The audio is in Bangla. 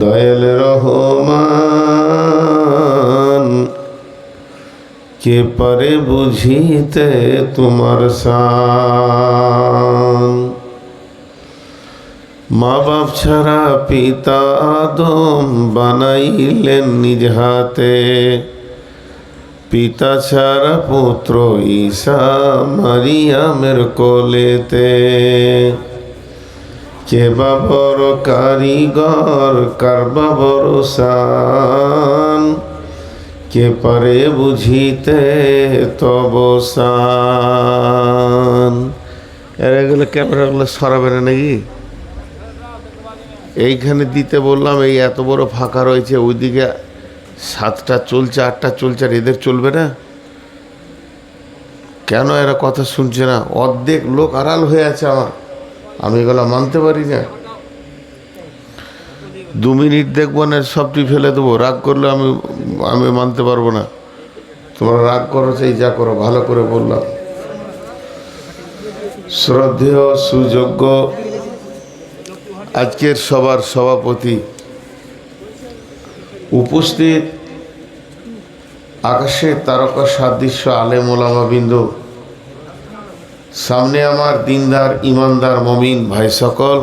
দয়াল রহমান কে পারে বুঝিতে তোমার শান। মা বাপ ছাড়া পিতা আদম বানাইলেন নিজ হাতে, পিতা ছাড়া পুত্র ঈসা মারিয়ামের কোলেতে। কে বা বড় কারিগর কার বা বড় শান, কে পারে বুঝিতে তব শান। এগুলো ক্যামেরাগুলো সরাবে না নাকি? এইখানে দিতে বললাম, এই এত বড় ফাঁকা রয়েছে, ওইদিকে 7টা চলছে 8টা চলছে, আর এদের চলবে না কেন? এরা কথা শুনছে না, অর্ধেক লোক আড়াল হয়ে আছে আমার, আমি এগুলো মানতে পারি না। 2 মিনিট দেখবো না, সবটি ফেলে দেবো। রাগ করলে আমি মানতে পারবো না। তোমরা রাগ করো, সেই যা করো, ভালো করে বললাম। শ্রদ্ধেয় সুযোগ্য আজকের সবার সভাপতি, উপস্থিত আকাশের তারকা সাদৃশ্য আলেম ওলামা বিন্দু, সামনে আমার দিনদার ইমানদার মমিন ভাই সকল।